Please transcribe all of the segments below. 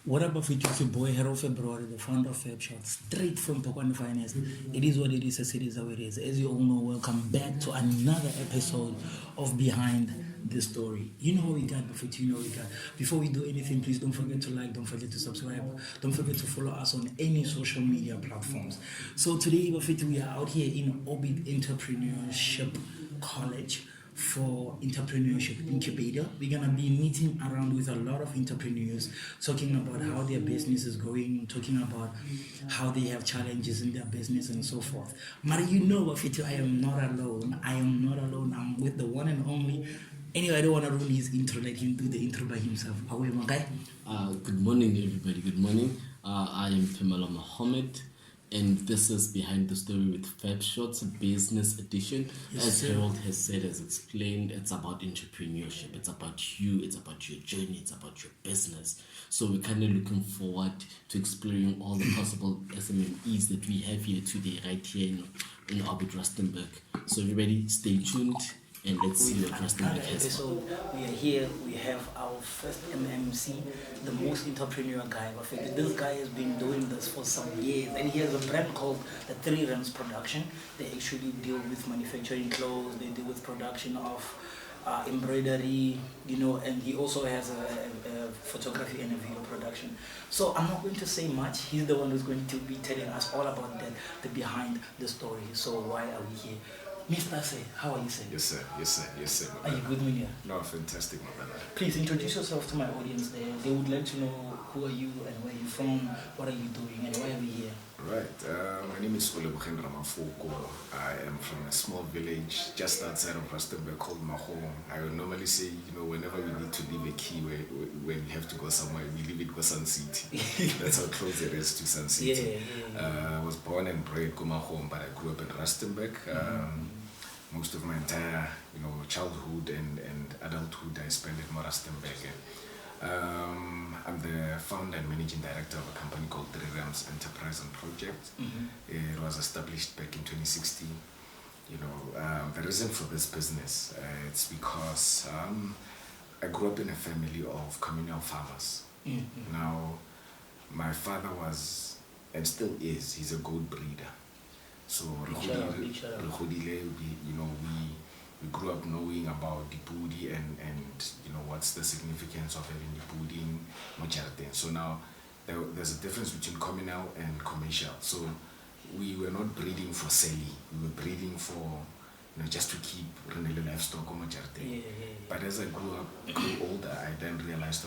What about with your boy Hero February, the founder of Febshots, straight from Pokwan Finance? It is what it is, as it is how it is. As you all know, welcome back to another episode of Behind the Story. You know what we got, Buffett, you know what we got. Before we do anything, please don't forget to like, don't forget to subscribe, don't forget to follow us on any social media platforms. So today, Buffett, we are out here in Orbit Entrepreneurship College for entrepreneurship incubator. We're gonna be meeting around with a lot of entrepreneurs, talking about how their business is going, talking about how they have challenges in their business and so forth. But you know, Wafiti, I am not alone. I am not alone. I'm with the one and only. Anyway, I don't want to ruin his intro. Let him do the intro by himself. How are you, my guy? Good morning, everybody. Good morning. I am MAHHOMED, and this is Behind the Story with Febshots Business Edition. Yes, As sir. Harold has said, has explained, it's about entrepreneurship. It's about you. It's about your journey. It's about your business. So we're kind of looking forward to exploring all the possible SMEs that we have here today, right here in Orbit Rustenburg. So everybody, stay tuned. And let's see what Rustenburg has. So we are here, we have our first MMC, the most entrepreneur guy. This guy has been doing this for some years, and he has a brand called the Three Realms Production. They actually deal with manufacturing clothes, they deal with production of embroidery, you know, and he also has a photography and a video production. So I'm not going to say much. He's the one who's going to be telling us all about the behind the story. So why are we here? Mr. Say, how are you, sir? Yes, sir. Yes, sir. Yes, sir. Are you good, Munya? No, fantastic, my brother. Please introduce yourself to my audience there. They would like to know who are you and where you're from, what are you doing, and why are we here? Right. My name is Ulebogen Ramafoko. I am from a small village just outside of Rustenburg called MAHHOMED. I would normally say, whenever we need to leave a key when we have to go somewhere, we leave it go Sun City. That's how close it is to Sun City. Yeah. I was born and bred in MAHHOMED, but I grew up in Rustenburg. Most of my entire, childhood and adulthood I spent in Rustenburg. I'm the founder and managing director of a company called Three Realms Enterprise and Project. It was established back in 2016. The reason for this business, it's because I grew up in a family of communal farmers. Now, my father was, and still is, he's a goat breeder. So we grew up knowing about the booty and what's the significance of having the booty in Mojarten. So now there's a difference between communal and commercial. So we were not breeding for selling. We were breeding for just to keep running livestock on Mojarten. But as I grew older, I then realized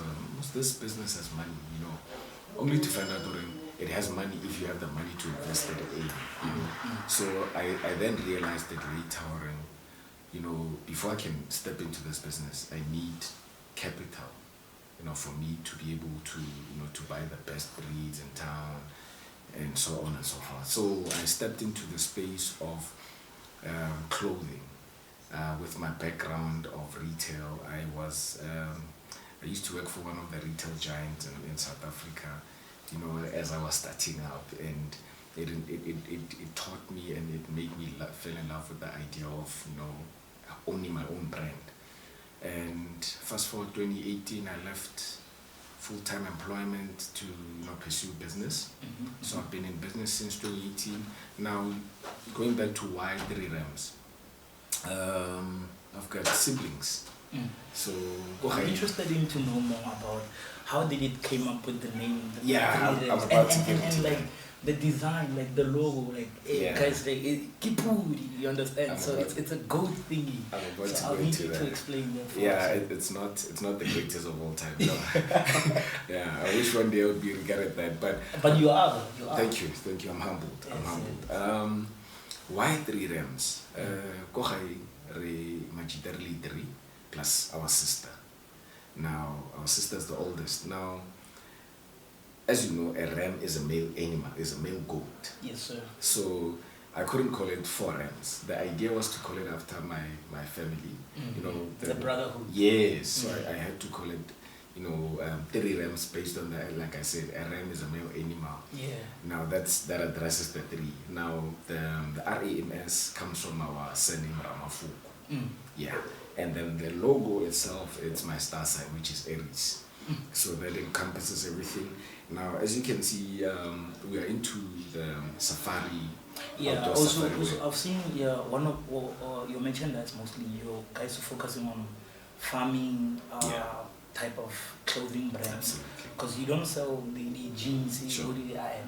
this business has money, only to find out it has money if you have the money to invest it in, So I then realized that later, before I can step into this business, I need capital, for me to be able to, to buy the best breeds in town and so on and so forth. So I stepped into the space of clothing. With my background of retail, I used to work for one of the retail giants in South Africa, as I was starting out, and it taught me and it made me fall in love with the idea of owning my own brand. And fast forward 2018, I left full-time employment to pursue business. So I've been in business since 2018. Now, going back to why Three Realms, I've got siblings. So I'm interested in to know more about how did it came up with the name. I'm about to get into like the design, like the logo, guys, like Kipuri, you understand? So it's a goat thingy. I'm about so to I'll go need into you that. to explain that for us. It's not the greatest of all time. No. I wish one day I would be regarded that, but you are. Thank you. I'm humbled. Yes, I'm humbled. Why Three Realms? Three plus our sister. Now our sister is the oldest. Now, as you know, a ram is a male animal, is a male goat. Yes, sir. So I couldn't call it Four Rams. The idea was to call it after my family. The brotherhood. Yes. So I had to call it, Three Rams based on the, like I said, a ram is a male animal. Yeah. Now that addresses the three. Now the RAMS comes from our surname Ramafoko. Yeah. And then the logo itself, it's my star sign, which is Aries. So that encompasses everything. Now, as you can see, we are into the safari. Yeah, outdoor also, safari also wear. I've seen one of you mentioned that mostly you guys are focusing on farming Yeah. type of clothing brands, Absolutely. because you don't sell the jeans. Sure.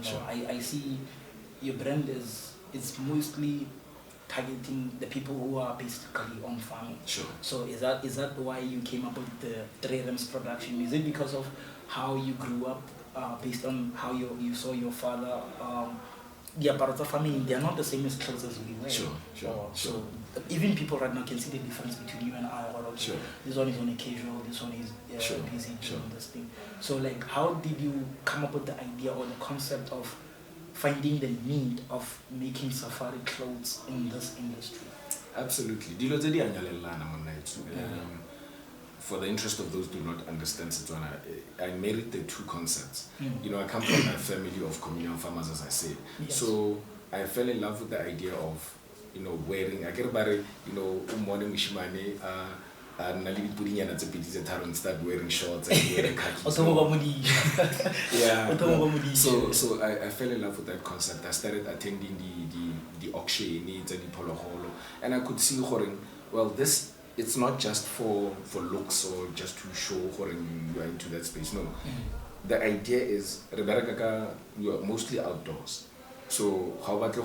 Sure. I see your brand is mostly targeting the people who are basically on farming. Sure. So is that why you came up with the 3R's production? Is it because of how you grew up, based on how you saw your father? Yeah, part of the farming, they are not the same as clothes as we wear. Sure, sure, sure. So even people right now can see the difference between you and I. Or, okay, Sure. this one is on a casual, this one is Sure, busy doing sure. this thing. So like, how did you come up with the idea or the concept of finding the need of making safari clothes in this industry? Absolutely. Dilo tse di anyalelana monna etso. For the interest of those who do not understand Setswana, I married the two concepts. You know, I come from a family of communal farmers, as I said. Yes. So I fell in love with the idea of, you know, wearing. I get about it, you know, morning mishimane, and start wearing shorts and wearing khakis. Yeah. So I fell in love with that concept. I started attending the auction, the polloholo, and I could see, well, this. It's not just for looks or just to show you are into that space. No. The idea is you are mostly outdoors. So how about so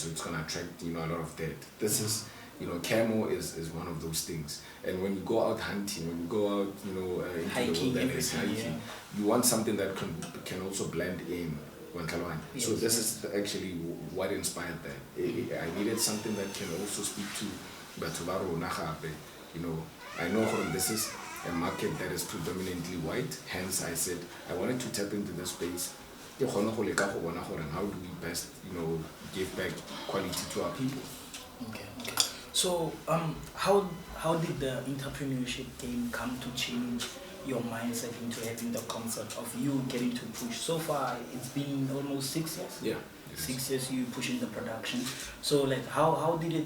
it's gonna attract, you know, a lot of dead. This is, you know, camo is one of those things. And when you go out hunting, when you go out, you know, into Hiking, the wilderness, everything, you want something that can also blend in. Yes, So this is actually what inspired that. I needed something that can also speak to Batubaro Nahabe. You know, I know this is a market that is predominantly white, hence I said I wanted to tap into the space. How do we best, you know, give back quality to our people? Okay. So how did the entrepreneurship game come to change your mindset into having the concept of you getting to push? So far, it's been almost 6 years. Yeah. 6 years you pushing the production. So like, how did it?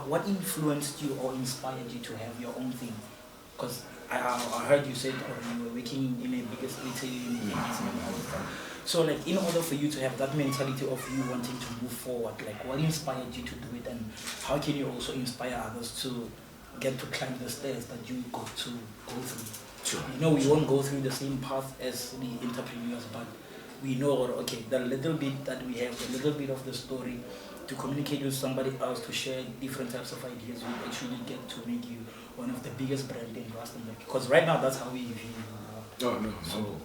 What influenced you or inspired you to have your own thing? Because I heard you said you were working in a biggest retail and all that stuff. So like, in order for you to have that mentality of you wanting to move forward, like what inspired you to do it, and how can you also inspire others to get to climb the stairs that you got to go through? Sure. You know, we won't go through the same path as the entrepreneurs, but we know, okay, the little bit that we have, the little bit of the story, to communicate with somebody else, to share different types of ideas, we actually get to make you one of the biggest brands in Rustenburg. Because right now, that's how we view you. Oh, no, So,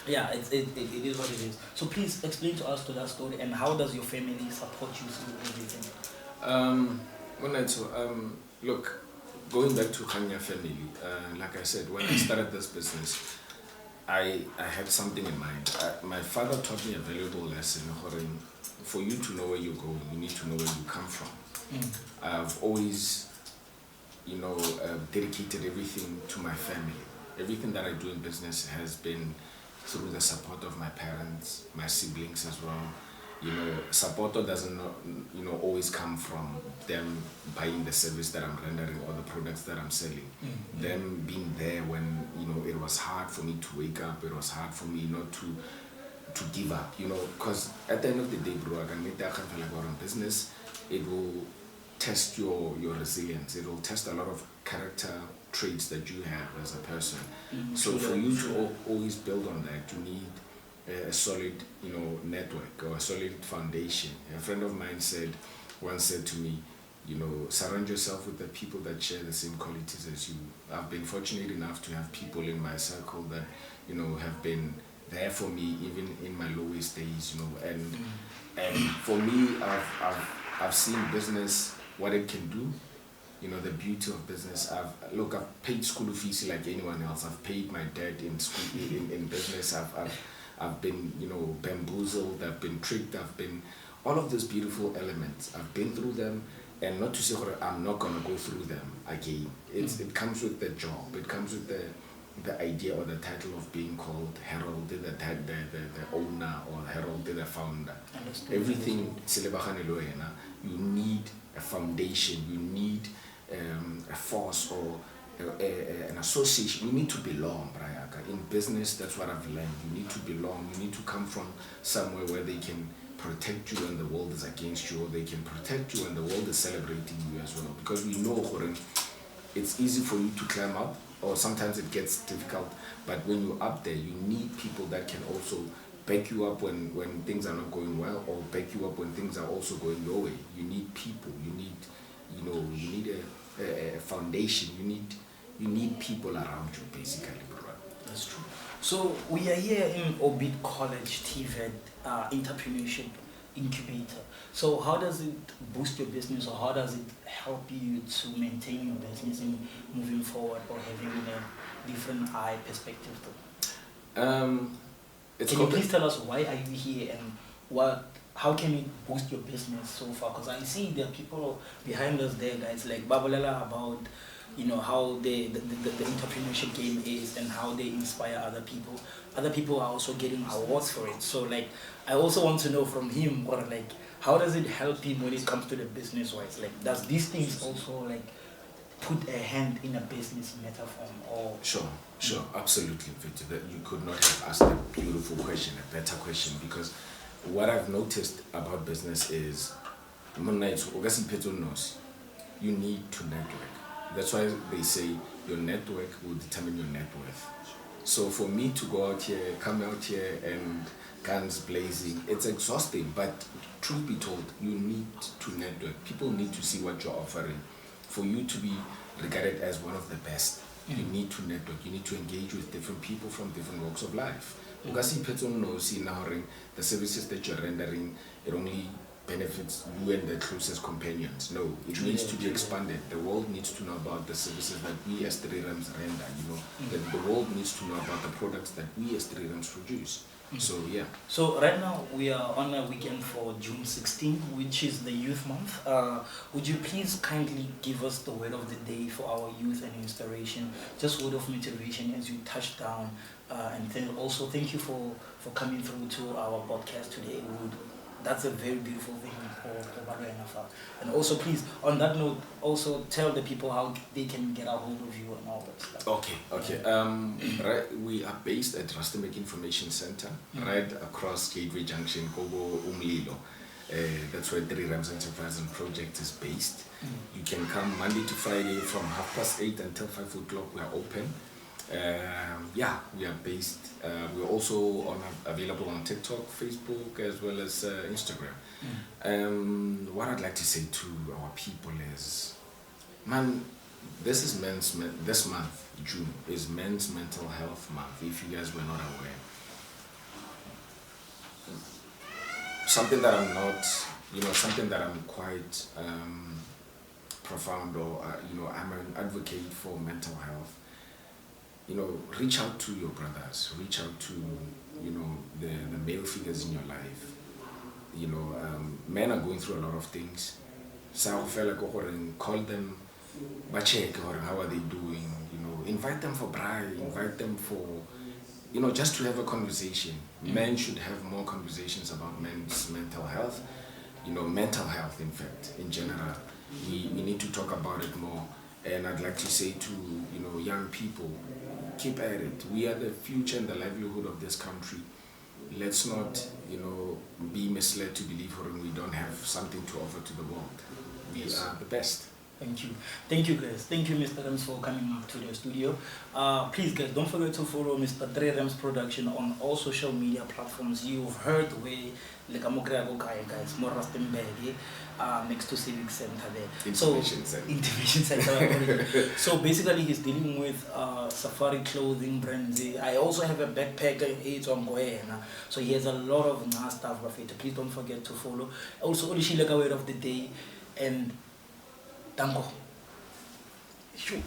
yeah, it is what it is. So please explain to us to that story, and how does your family support you through everything? Look, going back to Kanya family, like I said, when I started this business, I had something in mind. My father taught me a valuable lesson. For you to know where you go, you need to know where you come from. I've always, you know, dedicated everything to my family. Everything that I do in business has been through the support of my parents, my siblings as well. You know, support doesn't, you know, always come from them buying the service that I'm rendering or the products that I'm selling. Them being there when, you know, it was hard for me to wake up, it was hard for me not to give up, you know, because at the end of the day, bro, I can make that kind of business. It will test your resilience. It will test a lot of character traits that you have as a person. So for you to always build on that, you need a solid, you know, network or a solid foundation. A friend of mine once said to me, you know, surround yourself with the people that share the same qualities as you. I've been fortunate enough to have people in my circle that, you know, have been there for me even in my lowest days, you know, and for me, I've seen business, what it can do, you know, the beauty of business. I've paid school fees like anyone else. I've paid my debt in school, in business. I've been, you know, bamboozled, I've been tricked, I've been, all of those beautiful elements, I've been through them, and not to say I'm not gonna go through them again. It comes with the job, it comes with the idea or the title of being called Herald, the owner, or Herald, the founder. Everything, you need a foundation, you need a force or an association. You need to belong, Brayaka. In business, that's what I've learned. You need to belong. You need to come from somewhere where they can protect you when the world is against you, or they can protect you when the world is celebrating you as well. Because we know, it's easy for you to climb up, or sometimes it gets difficult, but when you're up there, you need people that can also back you up when things are not going well, or back you up when things are also going your way. You need people. You need a foundation. You need people around you, basically, bro. That's true. So we are here in Orbit College TVET Entrepreneurship Incubator. So how does it boost your business, or how does it help you to maintain your business in moving forward, or having a different eye perspective though? Can you please tell us why are you here, and how can it boost your business so far? Because I see there are people behind us there, guys, like Babalela, about how the entrepreneurship game is, and how they inspire other people. Other people are also getting awards for it. So like, I also want to know from him, how does it help him when it comes to the business wise? Like, does these things also like put a hand in a business metaphor? Or Sure, absolutely, Victor. That you could not have asked a beautiful question, a better question, because what I've noticed about business is, you need to network. That's why they say your network will determine your net worth. So for me to go out here, come out here and guns blazing, it's exhausting. But truth be told, you need to network. People need to see what you're offering. For you to be regarded as one of the best, you need to network. You need to engage with different people from different walks of life. Because the services that you're rendering, it only benefits you and the closest companions. No, it needs to be expanded. The world needs to know about the services that we as 3Rams render, the world needs to know about the products that we as 3Rams produce. So yeah. So right now we are on a weekend for June 16th, which is the Youth Month. Would you please kindly give us the word of the day for our youth and inspiration, just word of motivation as you touch down, and then also thank you for coming through to our podcast today. That's a very beautiful thing for Balo Nafa. And also, please, on that note, also tell the people how they can get a hold of you and all that stuff. Okay. Right, we are based at Rustenburg Information Center, right across Gateway Junction, Kobo Umlilo. That's where 3Rams Enterprenurn project is based. You can come Monday to Friday from 8:30 until 5 o'clock. We are open. We are based. We're also available on TikTok, Facebook, as well as Instagram. What I'd like to say to our people is, man, this month, June, is Men's Mental Health Month. If you guys were not aware, something that I'm quite profound, or I'm an advocate for mental health. Reach out to your brothers, reach out to, the male figures in your life. Men are going through a lot of things. So call them, check how are they doing, invite them for bride, invite them for, just to have a conversation. Men should have more conversations about men's mental health, mental health, in fact, in general. We need to talk about it more. And I'd like to say to, young people, keep at it. We are the future and the livelihood of this country. Let's not, be misled to believe we don't have something to offer to the world. We are the best. Thank you guys. Thank you, Mr. Rams, for coming up to the studio. Please guys, don't forget to follow Mr. 3Rams Production on all social media platforms. You've heard where guys, more Rustenburg, next to Civic Center there. Intervention Center. So basically he's dealing with safari clothing brands. I also have a backpacker, it's on Goena. So he has a lot of nice stuff of it. Please don't forget to follow. Also, Olishileka word of the day, and Dango. Sure.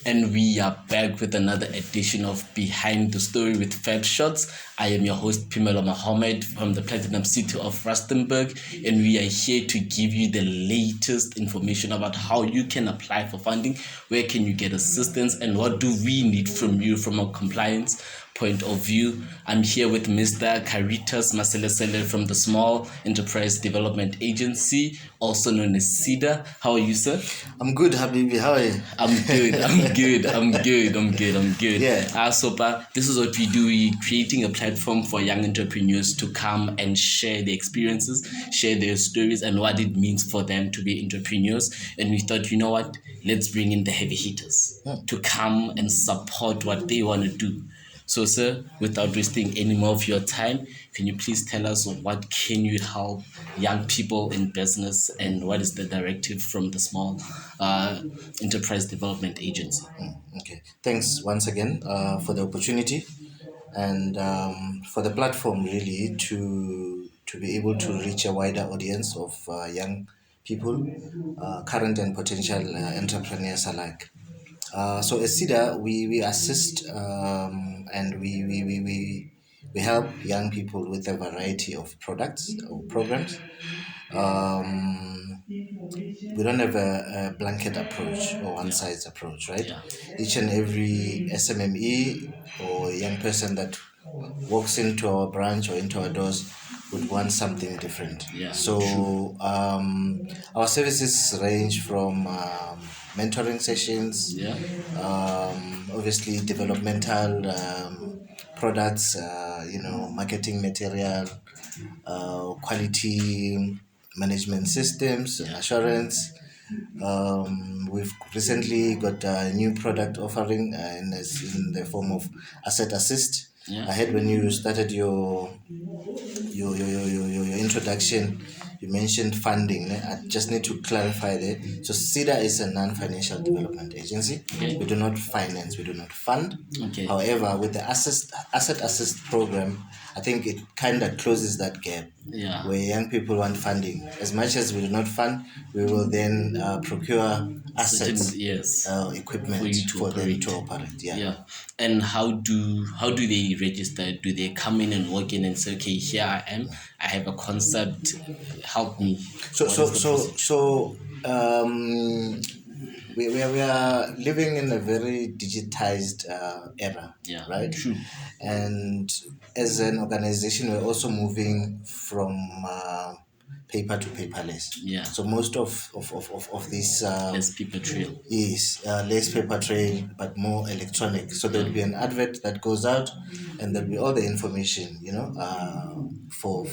And we are back with another edition of Behind the Story with Febshots. I am your host, Pimelo MAHHOMED from the Platinum City of Rustenburg, and we are here to give you the latest information about how you can apply for funding, where can you get assistance, and what do we need from you from a compliance point of view. I'm here with Mr. Caritas Maselesele from the Small Enterprise Development Agency, also known as SEDA. How are you, sir? I'm good, Habibi. How are you? I'm good. Yeah. This is what we do. We're creating a platform for young entrepreneurs to come and share their experiences, share their stories, and what it means for them to be entrepreneurs. And we thought, you know what? Let's bring in the heavy hitters to come and support what they want to do. So, sir, without wasting any more of your time, can you please tell us what can you help young people in business, and what is the directive from the Small Enterprise Development Agency? Okay. Thanks once again for the opportunity and for the platform, really, to be able to reach a wider audience of young people, current and potential entrepreneurs alike. So as SEDA, we assist and we help young people with a variety of products or programs. We don't have a blanket approach or one size approach, right? Yeah. Each and every SMME or young person that walks into our branch or into our doors would want something different. Yeah, So our services range from mentoring sessions, Yeah. obviously developmental products, marketing material, quality management systems, assurance. We've recently got a new product offering in the form of asset assist. Yeah. I heard when you started your introduction, you mentioned funding. I just need to clarify there. So SEDA is a non-financial development agency. Okay. We do not finance, we do not fund. Okay. However, with the asset assist program, I think it kind of closes that gap. Yeah. Where young people want funding. As much as we do not fund, we will then procure assets, equipment for you to for operate. them to operate. Yeah. And how do they register? Do they come in and walk in and say, okay, here I am, I have a concept, help me? We are living in a very digitized era, Yeah, right? true. And as an organization, we're also moving from paper to paperless. Yeah. So most of this Less paper trail. is less paper trail, but more electronic. So there'll be an advert that goes out, and there'll be all the information, for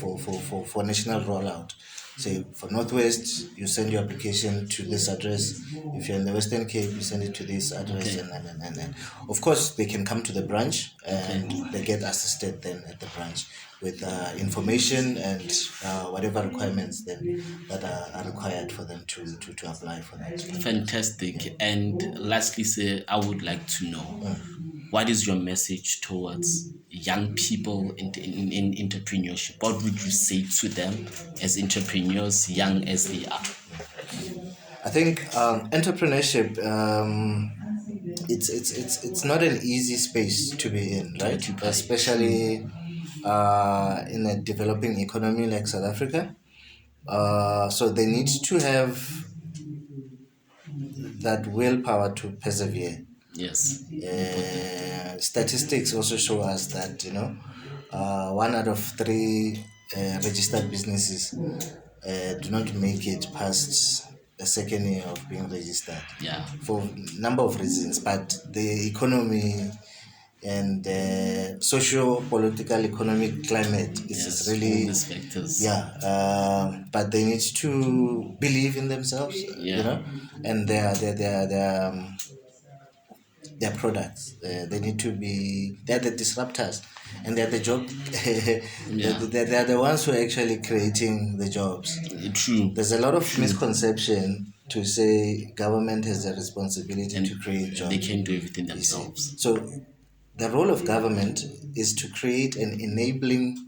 national rollout. Say for Northwest, you send your application to this address. If you're in the Western Cape, you send it to this address, and of course they can come to the branch and they get assisted then at the branch with information and whatever requirements then that are required for them to apply for that. Fantastic. And lastly, sir, I would like to know, what is your message towards young people in entrepreneurship? What would you say to them as entrepreneurs, young as they are? I think entrepreneurship, it's not an easy space to be in, right? Especially in a developing economy like South Africa. So they need to have that willpower to persevere. Yes. Statistics also show us that 1 out of 3 registered businesses do not make it past the second year of being registered. Yeah. For a number of reasons, but the economy and socio-political economic climate is really these factors. but they need to believe in themselves, and their products. They need to be. They're the disruptors, and they're the job. They're the ones who are actually creating the jobs. True. There's a lot of misconception to say government has a responsibility to create jobs. They can do everything themselves. So the role of government is to create an enabling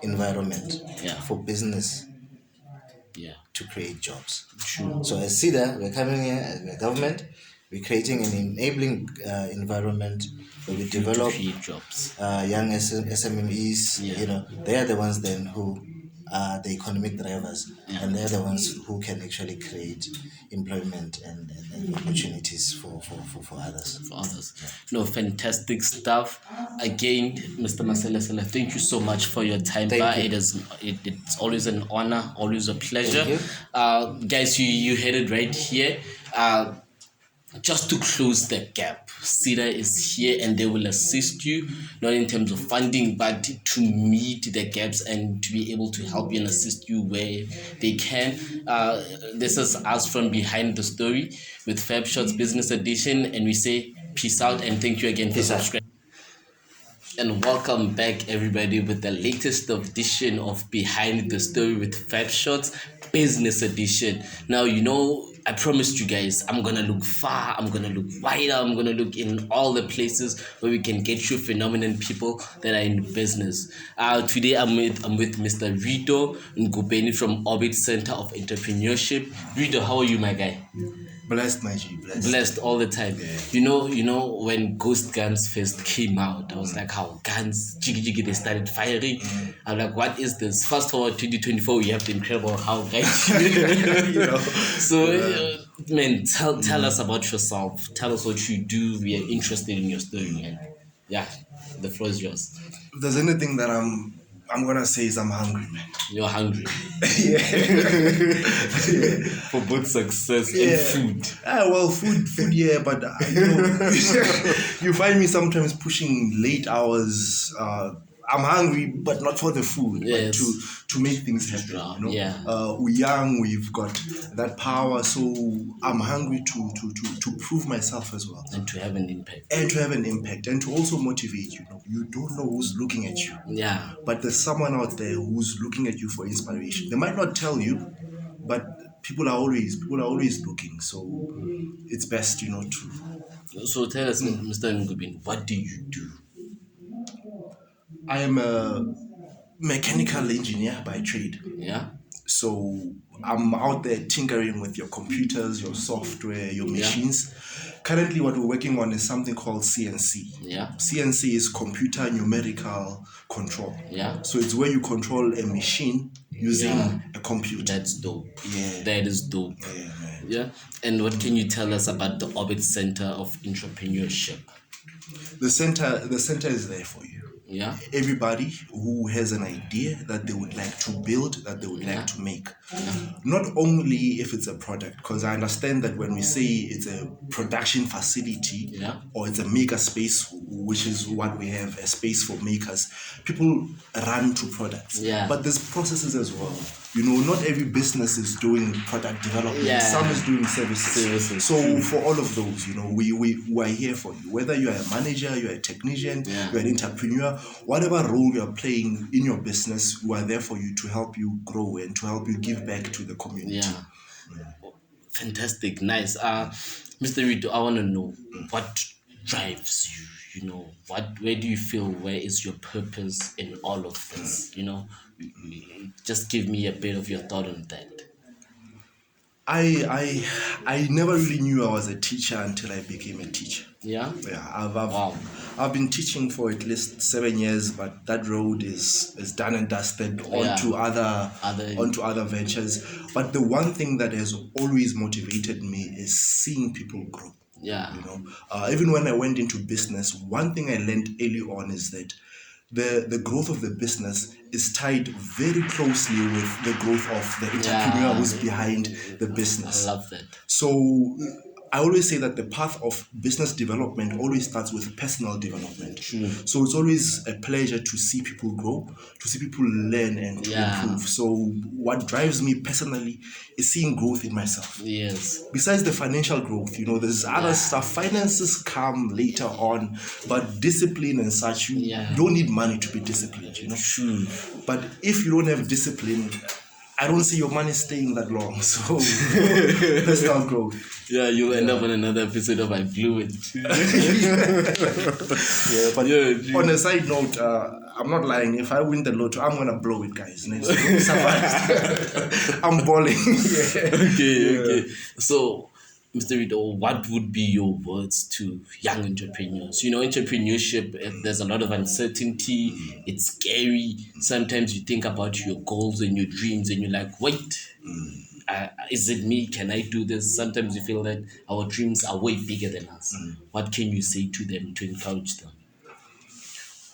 environment for business to create jobs. True. So as SEDA, we're coming here as a government We're creating an enabling environment where we develop create jobs. young SMEs. Yeah. You know, they are the ones then who are the economic drivers, and they are the ones who can actually create employment and opportunities for others. For others. No, fantastic stuff. Again, Mr. Maselasela, thank you so much for your time. Thank you. It's always an honor, always a pleasure. Thank you. Guys, you had it right here. Just to close the gap, SEDA is here and they will assist you, not in terms of funding, but to meet the gaps and to be able to help you and assist you where they can. This is us from Behind the Story with Febshots Business Edition, and we say peace out and thank you again for subscribing. And welcome back, everybody, with the latest edition of Behind the Story with Febshots Business Edition. Now, you know, I promised you guys I'm gonna look far, I'm gonna look wider, I'm gonna look in all the places where we can get you phenomenal people that are in business. Today I'm with Mr. RITO Ngubeni from Orbit Center of Entrepreneurship. RITO, how are you, my guy? Blessed, my G, blessed. Blessed all the time. Yeah. You know when Ghost Guns first came out, I was like, how guns, jiggy, they started firing. I'm like, what is this? Fast forward 2024, we have the incredible how guys. You know? So, man, tell us about yourself. Tell us what you do. We are interested in your story, man. Yeah, the floor is yours. If there's anything that I'm gonna say is I'm hungry, man. You're hungry. Yeah. For both success and food. Well, food, yeah, but you know, you find me sometimes pushing late hours. I'm hungry, but not for the food, but to make things happen. You know, we're young, we've got that power, so I'm hungry to prove myself as well, and to have an impact, and to also motivate. You know, you don't know who's looking at you. Yeah, but there's someone out there who's looking at you for inspiration. They might not tell you, but people are always looking. So it's best, you know, to. So tell us, Mr. Ngubeni, what do you do? I am a mechanical engineer by trade. Yeah. So I'm out there tinkering with your computers, your software, your machines. Currently, what we're working on is something called CNC. Yeah. CNC is computer numerical control. Yeah. So it's where you control a machine using a computer. That's dope. Yeah. That is dope. Yeah, man. Yeah. And what can you tell us about the Orbit Center of Entrepreneurship? The center is there for you. Yeah. Everybody who has an idea that they would like to build, that they would like to make. Not only if it's a product, because I understand that when we say it's a production facility or it's a maker space, which is what we have, a space for makers, people run to products. Yeah. But there's processes as well. You know, not every business is doing product development. Yeah. Some is doing services. So for all of those, you know, we are here for you. Whether you are a manager, you're a technician, you're an entrepreneur, whatever role you're playing in your business, we are there for you to help you grow and to help you give back to the community. Yeah. Fantastic. Nice. Mr. RITO, I want to know what drives you. You know, where do you feel, where is your purpose in all of this? You know, just give me a bit of your thought on that. I never really knew I was a teacher until I became a teacher. Yeah? Yeah, I've been teaching for at least 7 years, but that road is done and dusted onto other ventures. But the one thing that has always motivated me is seeing people grow. Yeah. You know, even when I went into business, one thing I learned early on is that the growth of the business is tied very closely with the growth of the entrepreneur who's behind the business. I love that. So I always say that the path of business development always starts with personal development. True. So it's always a pleasure to see people grow, to see people learn and to improve. So what drives me personally is seeing growth in myself. Yes. Besides the financial growth, you know, there's other stuff. Finances come later on, but discipline and such, you don't need money to be disciplined, you know. True. But if you don't have discipline, I don't see your money staying that long. So personal growth. Yeah, you'll end up on another episode of I Blew It. But on a side note, I'm not lying. If I win the lotto, I'm gonna blow it, guys. Next week. I'm balling. Okay. So Mr. Rito, what would be your words to young entrepreneurs? You know, entrepreneurship, there's a lot of uncertainty. It's scary. Sometimes you think about your goals and your dreams and you're like, wait, is it me? Can I do this? Sometimes you feel that our dreams are way bigger than us. What can you say to them to encourage them?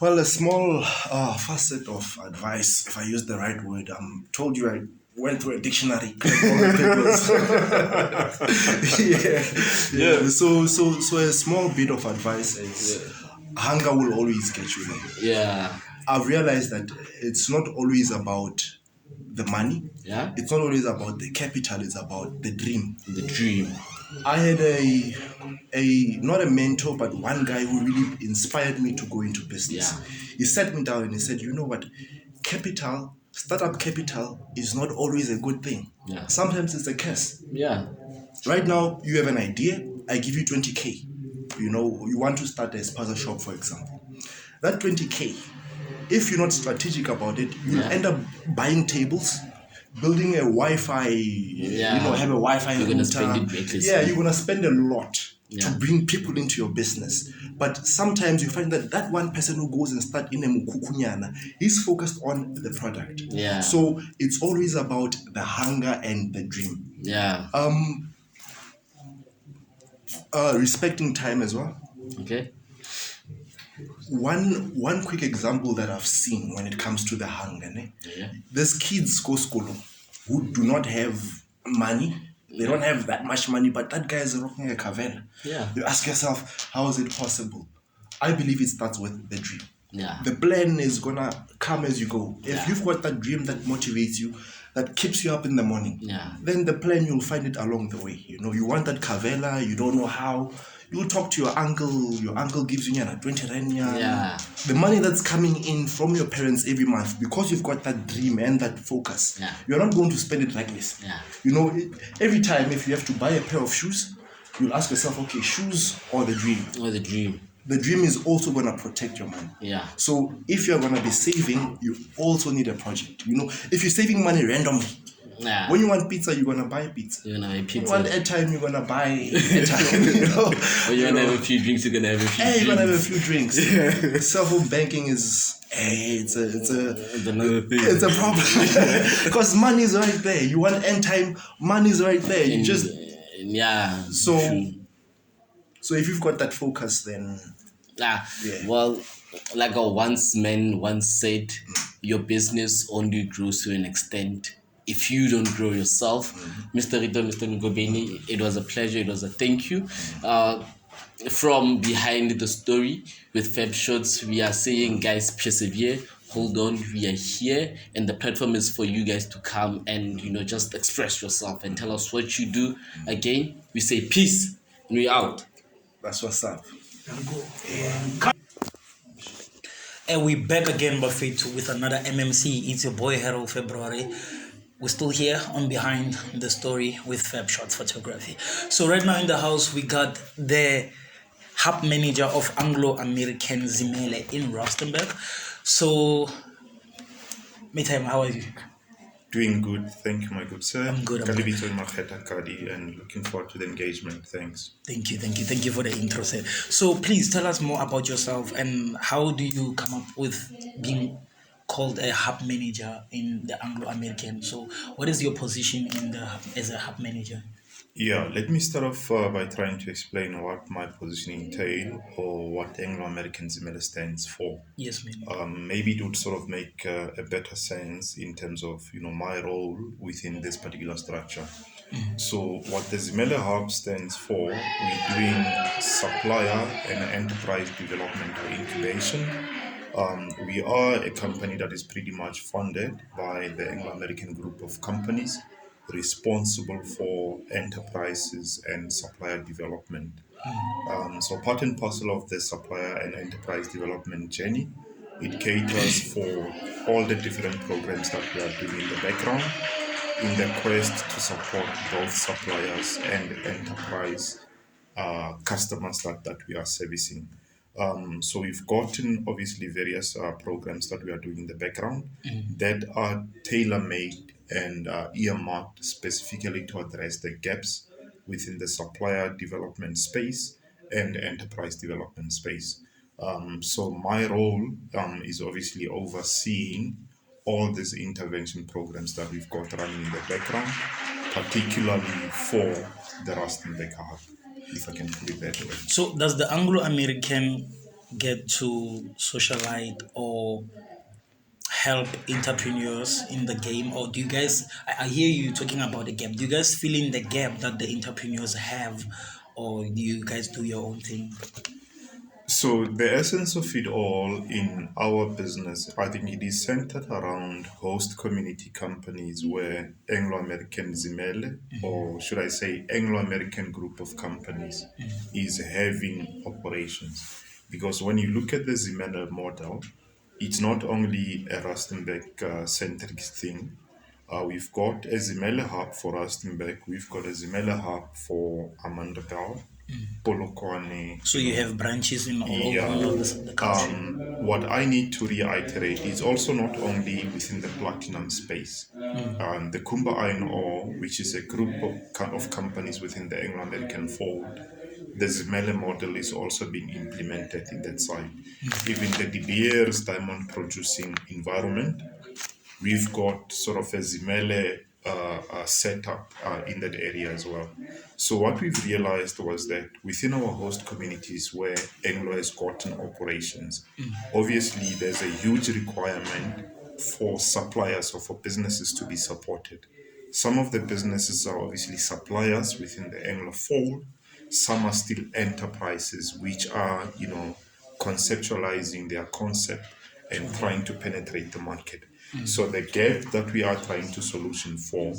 Well, a small facet of advice, if I use the right word, told you I went through a dictionary. All the papers. yeah. So a small bit of advice is hunger will always get you there. Yeah. I've realized that it's not always about the money. Yeah. It's not always about the capital. It's about the dream. The dream. I had a not a mentor, but one guy who really inspired me to go into business. Yeah. He sat me down and he said, you know what, startup capital is not always a good thing. Yeah. Sometimes it's a curse. Yeah. Right now, you have an idea, I give you 20K. You know, you want to start a spaza shop, for example. That 20K, if you're not strategic about it, you'll end up buying tables, building a Wi-Fi, have a Wi-Fi You're gonna router. spend it recklessly. Yeah, you're gonna spend a lot Yeah. to bring people into your business. But sometimes you find that one person who goes and starts in a mukukunyana, he's focused on the product. Yeah. So it's always about the hunger and the dream. Yeah. Respecting time as well. Okay. One quick example that I've seen when it comes to the hunger. Yeah. There's kids go school who do not have money. They don't have that much money, but that guy is rocking a cavern. Yeah. You ask yourself, how is it possible? I believe it starts with the dream. Yeah. The plan is gonna come as you go. If Yeah. you've got that dream that motivates you, that keeps you up in the morning, Yeah. then the plan, you'll find it along the way. You know, you want that cavella, you don't know how. You'll talk to your uncle gives you 20 rand. Yeah. The money that's coming in from your parents every month, because you've got that dream and that focus, Yeah. you're not going to spend it reckless. Yeah. You know, every time if you have to buy a pair of shoes, you'll ask yourself, okay, shoes or the dream? Or the dream. The dream is also going to protect your money. Yeah. So if you're going to be saving, you also need a project. You know, if you're saving money randomly, Yeah. when you want pizza, you're going to buy pizza. You're gonna have You pizza. want airtime, you're going to buy airtime. You know? Or you're gonna have a few drinks, you're gonna have a few Hey, you're drinks. going to have a few drinks. Cell phone banking is, it's another thing. a problem. Because money is right there. You want end time, money is right there. You just, Yeah. so, true. so if you've got that focus, then Yeah. Yeah. Well, like a man once said, your business only grows to an extent if you don't grow yourself. Mr. Rito, Mr. MOKGOPODI, it was a pleasure. It was a thank you. From behind the story with Febshots, we are saying, guys, persevere. Hold on, we are here, and the platform is for you guys to come and just express yourself and tell us what you do. Again, we say peace, and we out. that's what's up. And we back again, Buffet, with another MMC. It's your boy Harold February. We're still here on Behind the Story with Febshots Photography. So right now in the house, we got the hub manager of Anglo American Zimele in Rustenburg. So, Meetime, how are you? Doing good, thank you, my good sir. I'm good, I'm Kalibito Makgeta Kadi, and looking forward to the engagement. Thanks. Thank you for the intro, sir. So please tell us more about yourself and how do you come up with being called a hub manager in the Anglo-American? So what is your position as a hub manager? Yeah, let me start off by trying to explain what my position entails or what Anglo-American Zimele stands for. Yes, ma'am. Maybe it would sort of make a better sense in terms of my role within this particular structure. So what the Zimele Hub stands for, we're doing supplier and enterprise development or incubation. We are a company that is pretty much funded by the Anglo-American group of companies responsible for enterprises and supplier development. So part and parcel of the supplier and enterprise development journey, it caters for all the different programs that we are doing in the background in the quest to support both suppliers and enterprise customers that we are servicing. So we've gotten obviously various programs that we are doing in the background that are tailor-made and earmarked specifically to address the gaps within the supplier development space and enterprise development space. So my role is obviously overseeing all these intervention programs that we've got running in the background, particularly for the Rustenburg Hub, if I can put it that way. So does the Anglo-American get to socialite or help entrepreneurs in the game, or do you guys, I hear you talking about the gap, do you guys fill in the gap that the entrepreneurs have, or do you guys do your own thing? So the essence of it all in our business, I think it is centered around host community companies where Anglo-American Zimele, or should I say Anglo-American group of companies, is having operations. Because when you look at the Zimele model, it's not only a Rustenburg centric thing. We've got a Zimele hub for Rustenburg, we've got a Zimele hub for Amandebel, Polokwane. So you have branches in all over the country. What I need to reiterate is also not only within the platinum space. The Kumba Iron Ore, which is a group of companies within the Anglo-American fold, the Zimele model is also being implemented in that side. Even the De Beers diamond producing environment, we've got sort of a Zimele setup in that area as well. So what we've realized was that within our host communities where Anglo has gotten operations, obviously there's a huge requirement for suppliers or for businesses to be supported. Some of the businesses are obviously suppliers within the Anglo fold. Some are still enterprises which are, conceptualizing their concept and trying to penetrate the market. So the gap that we are trying to solution for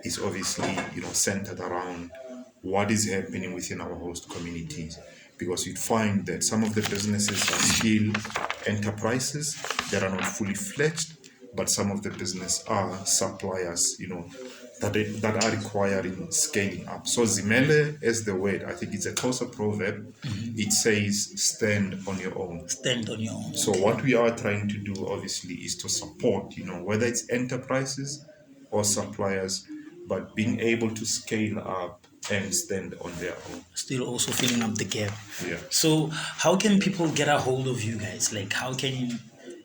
is obviously, centered around what is happening within our host communities. Because you'd find that some of the businesses are still enterprises that are not fully fledged, but some of the business are suppliers, that are requiring scaling up. So Zimele, as the word, I think it's a Xhosa proverb. It says, stand on your own. Stand on your own. So what we are trying to do, obviously, is to support, whether it's enterprises or suppliers, but being able to scale up and stand on their own. Still also filling up the gap. Yeah. So how can people get a hold of you guys? Like, how can,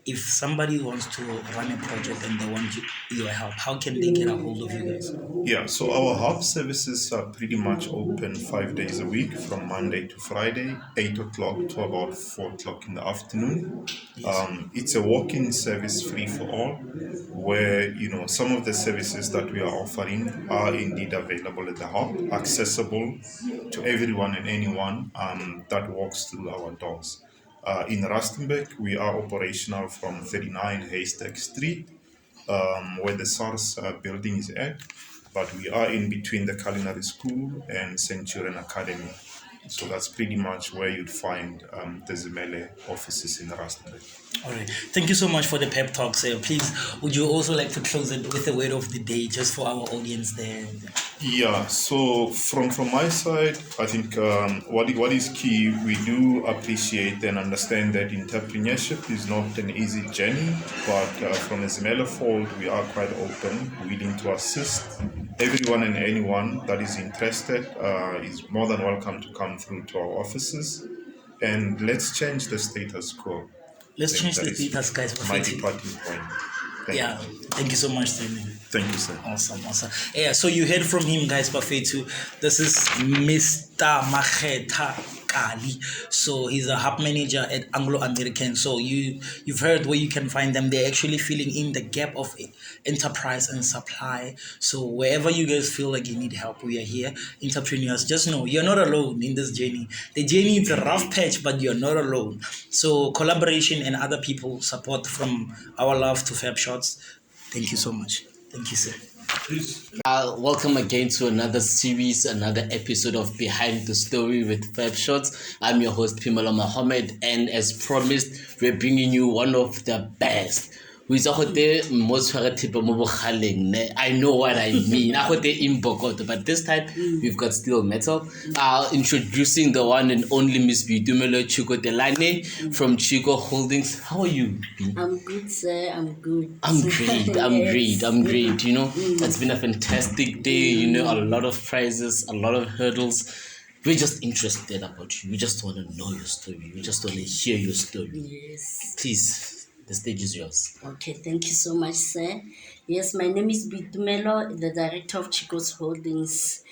if somebody wants to run a project and they want your help, how can they get a hold of you guys? Yeah, so our hub services are pretty much open 5 days a week from Monday to Friday, 8 o'clock to about 4 o'clock in the afternoon. It's a walk-in service free for all, where, some of the services that we are offering are indeed available at the hub, accessible to everyone and anyone that walks through our doors. In Rustenburg, we are operational from 39 Haystack Street, where the SARS building is at, but we are in between the Culinary School and Centurion Academy. So that's pretty much where you'd find the Zimele offices in Rustenburg. All right. Thank you so much for the pep talks. Please, would you also like to close it with the word of the day, just for our audience there? Yeah, so from my side, I think what is key, we do appreciate and understand that entrepreneurship is not an easy journey, but from the Zimele fold, we are quite open, willing to assist. Everyone and anyone that is interested is more than welcome to come through to our offices, and let's change the status quo. Let's change the status, guys. My departing point. Thank you so much, Stanley. Thank you, sir. Awesome. Yeah, so you heard from him, guys, Bafetu. This is Mr. Maheta Kali. So he's a hub manager at Anglo-American. So you've heard where you can find them. They're actually filling in the gap of enterprise and supply. So wherever you guys feel like you need help, we are here. Entrepreneurs, just know you're not alone in this journey. The journey is a rough patch, but you're not alone. So collaboration and other people support from our love to Febshots. Thank you so much. Thank you, sir. Welcome again to another series, another episode of Behind the Story with Febshots. I'm your host, Pimelo MAHHOMED, and as promised, we're bringing you one of the best, We saw the most type of I know what I mean. I in Bogota, but this time we've got steel metal. Introducing the one and only Miss Bitumelo Chico Delane from Chico Holdings. How are you? I'm good, sir. I'm good. I'm great. I'm Yes. great. I'm great. You know, it's been a fantastic day. You know, a lot of prizes, a lot of hurdles. We're just interested about you. We just want to know your story. We just want to hear your story. Yes. Please, the stage is yours. Okay, thank you so much, sir. Yes, my name is Bitumelo, the director of Chico's Holdings.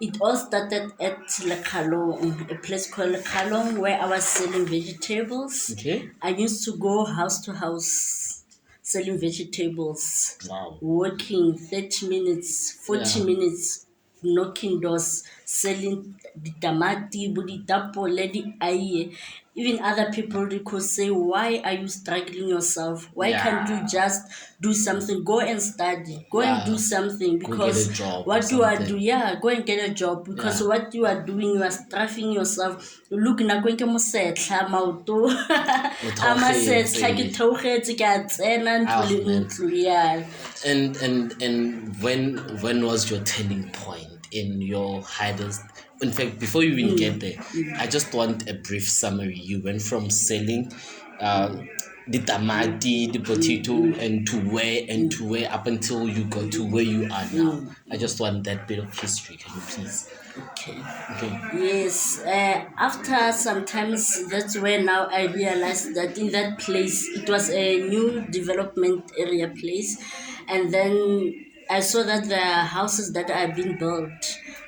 It all started at Lekalong, a place called Lekalong, where I was selling vegetables. Okay. I used to go house to house selling vegetables. Wow. Working 30 minutes, 40 Yeah. minutes, knocking doors, selling the tamati, buditapole, the aye. Even other people, they could say, why are you struggling yourself? Why can't you just do something? Go and study. Go and do something, Go because get a job what or you are something. doing, go and get a job, because Yeah. what you are doing, you are strafing yourself. Look, na go nke mosetla maoto. Ama setla ke theogetse ke a tsena ntlo le ntlo, yeah. And when was your turning point in your hardest? In fact, before you even get there, I just want a brief summary. You went from selling the tamati, the potato, and to where up until you got to where you are now. I just want that bit of history. Can you please? Okay. Okay. Yes, after sometimes that's where now I realized that in that place it was a new development area place, and then I saw that the houses that are being built,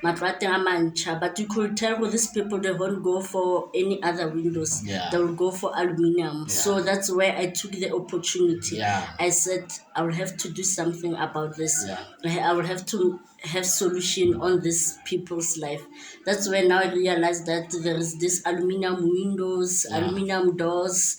matrate a mancha, but you could tell with these people they won't go for any other windows. Yeah. They will go for aluminium. So that's where I took the opportunity. Yeah. I said I will have to do something about this. Yeah. I will have to have solution on this people's life. That's when now I realized that there is this aluminium windows, aluminium doors.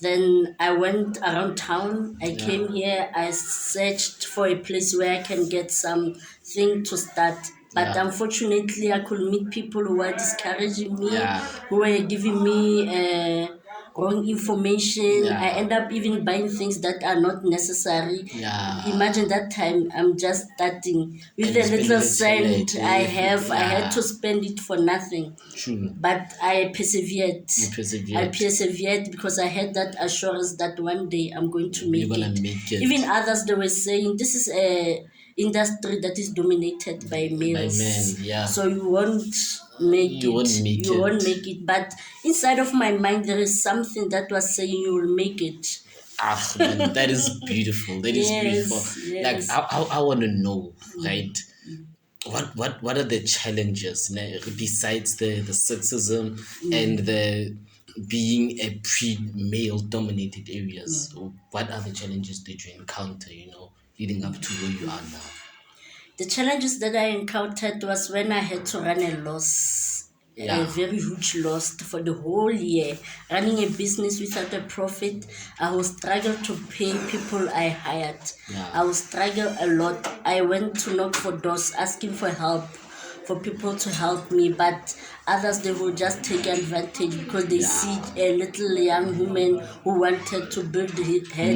Then I went around town. I came here. I searched for a place where I can get something to start. But Yeah. unfortunately, I could meet people who were discouraging me, Yeah. who were giving me wrong information. Yeah. I end up even buying things that are not necessary. Yeah. Imagine that time I'm just starting with And the spending little it cent late, I have. I yeah. had to spend it for nothing. True. But I persevered. You persevered. I persevered because I had that assurance that one day I'm going to make You're gonna it. make it. Even others, they were saying this is a industry that is dominated by males. men, yeah. So you won't make You it. won't make you it. won't make it. But inside of my mind, there is something that was saying you will make it. Ah, man, that is beautiful. That is Yes, beautiful. yes. Like, I want to know, right? What are the challenges besides the sexism and the being a pre-male dominated areas? What other challenges did you encounter, leading up to where you are now? The challenges that I encountered was when I had to run a loss, Yeah. a very huge loss for the whole year. Running a business without a profit, I will struggle to pay people I hired. Yeah. I will struggle a lot. I went to knock for doors asking for help, for people to help me, but others, they will just take advantage because they see a little young woman who wanted to build her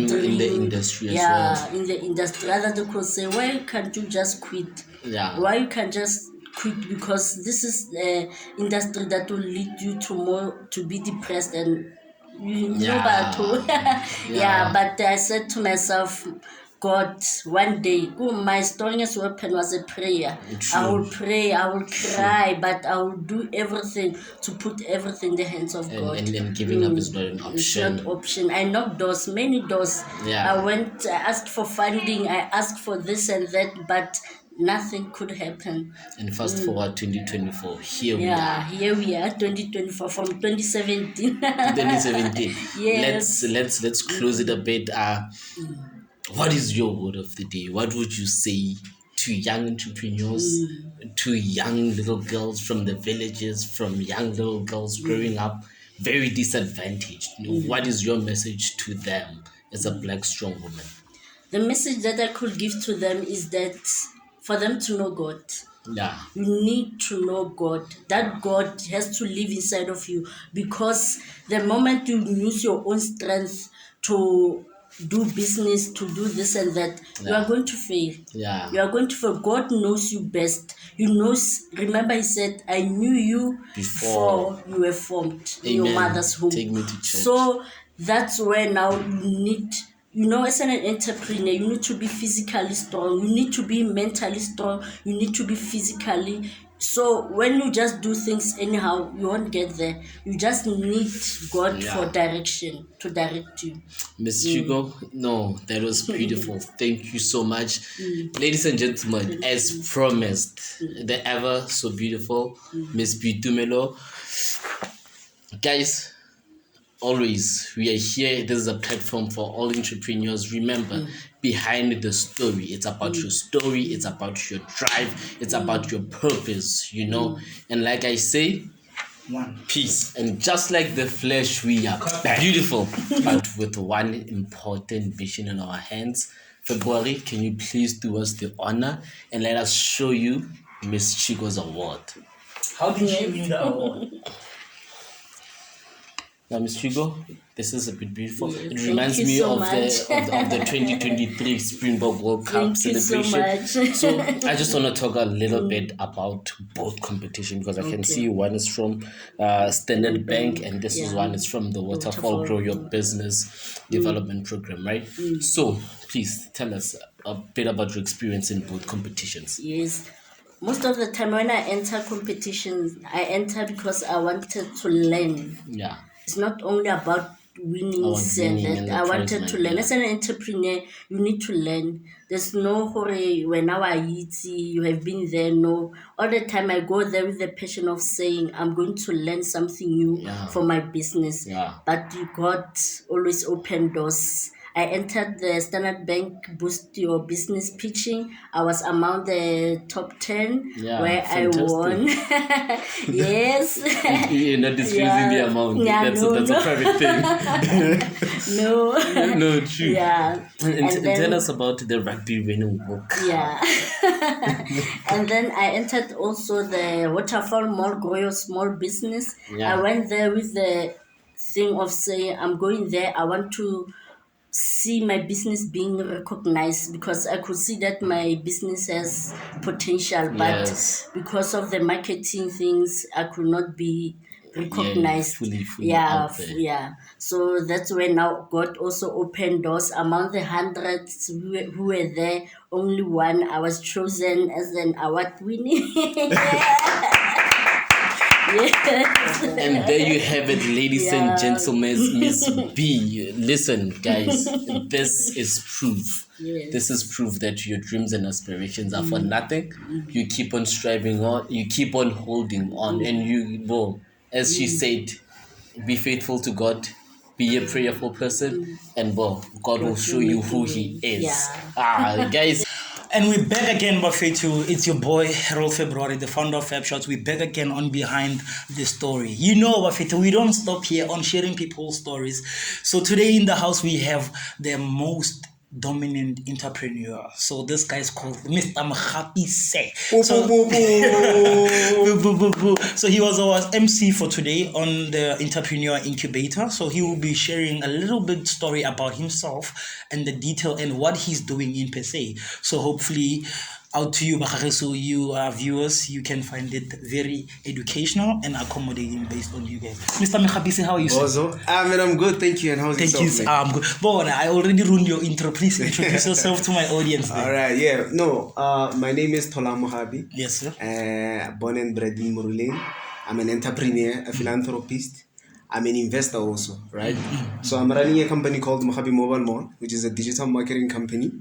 dream. In the industry as well. In the industry. Others, they could say, why can't you just quit? Yeah. Why you can just quit? Because this is the industry that will lead you to be depressed and you know Yeah. yeah. But I said to myself, God, one day, my strongest weapon was a prayer. True. I will pray, I will cry, but I will do everything to put everything in the hands of God. And giving up is not an It's option. not option. I knocked doors, many doors. Yeah. I asked for funding, I asked for this and that, but nothing could happen. And fast forward 2024, here we Yeah, are. here we are, 2024 from 2017. 2017. Yes. Let's close it a bit. What is your word of the day? What would you say to young entrepreneurs, to young little girls from the villages, from young little girls growing up very disadvantaged? What is your message to them as a black strong woman? The message that I could give to them is that for them to know God. Yeah. You need to know God. That God has to live inside of you, because the moment you use your own strength to do business, to do this and that, you are going to fail. Yeah. You are going to fail. God knows you best. He knows. Remember, He said, "I knew you before you were formed in your Amen. mother's womb." Take me to church. So that's where now you need. You know, as an entrepreneur, you need to be physically strong. You need to be mentally strong. You need to be physically. So when you just do things anyhow, you won't get there. You just need God for direction, to direct you. Miss Chico, no, that was beautiful. Thank you so much. Ladies and gentlemen, as promised, the ever so beautiful Miss Bitumelo. Guys, always, we are here. This is a platform for all entrepreneurs. Remember, behind the story, it's about your story, it's about your drive, it's about your purpose, you know. And like I say, One. peace. And just like the flesh, we are beautiful, but with one important vision in our hands. February, can you please do us the honor and let us show you Miss Chico's award? How did she win the award? Now, Miss Chico, this is a bit beautiful. It Thank reminds you me so of much. the 2023 Springbok World Cup Thank you so celebration. much. So I just want to talk a little bit about both competition, because I can see one is from Standard Bank and this is one is from the Waterfall Grow Your Business Development Program, right? So please tell us a bit about your experience in both competitions. Yes. Most of the time when I enter competitions, I enter because I wanted to learn. Yeah. It's not only about winning winning and and that. the I wanted prize to money, learn. yeah. As an entrepreneur, you need to learn. There's no hurry when now I eat, you have been there. No. All the time I go there with the passion of saying, I'm going to learn something new for my business. Yeah. But God always open doors. I entered the Standard Bank Boost Your Business Pitching. I was among the top 10 where fantastic. I won. Yes. You're not disclosing the amount. Yeah, That's no. a private thing. No. No, true. Yeah. And then- tell us about the rugby winning book. Yeah. And then I entered also the Waterfall Mall Grow Your Small Business. Yeah. I went there with the thing of saying, I'm going there. I want to see my business being recognized, because I could see that my business has potential, but Yes. because of the marketing things, I could not be recognized. fully out there. Yeah. So that's when now God also opened doors. Among the hundreds who were there, only one I was chosen as an award winning. Yes. And there you have it, ladies and gentlemen, Miss B. Listen, guys, this is proof. Yes. This is proof that your dreams and aspirations are for nothing. You keep on striving on, you keep on holding on, and you, well, as she said, be faithful to God, be a prayerful person, and well, God will show you who He is. Yeah. Guys. And we're back again, Bafetu. It's your boy, Harold February, the founder of Febshots. We're back again on Behind the Story. You know, Bafetu, we don't stop here on sharing people's stories. So today in the house, we have the most dominant entrepreneur. So this guy is called Mr. MOKGAPI. So he was our MC for today on the Entrepreneur Incubator. So he will be sharing a little bit story about himself and the detail and what he's doing in per se. So hopefully out to you, Bakare, so you viewers, you can find it very educational and accommodating based on you guys. Mr. MOKGAPI, how are you, sir? Also, man, I'm good, thank you. And how's Thank yourself? you. Man? I'm good. But I already ruined your intro. Please introduce yourself to my audience. All right, yeah. No, my name is Tola MOKGAPI. Yes, sir. Born and bred in Moruleng. I'm an entrepreneur, a philanthropist. I'm an investor also, right? So I'm running a company called MOKGAPI Mobile Mall, which is a digital marketing company.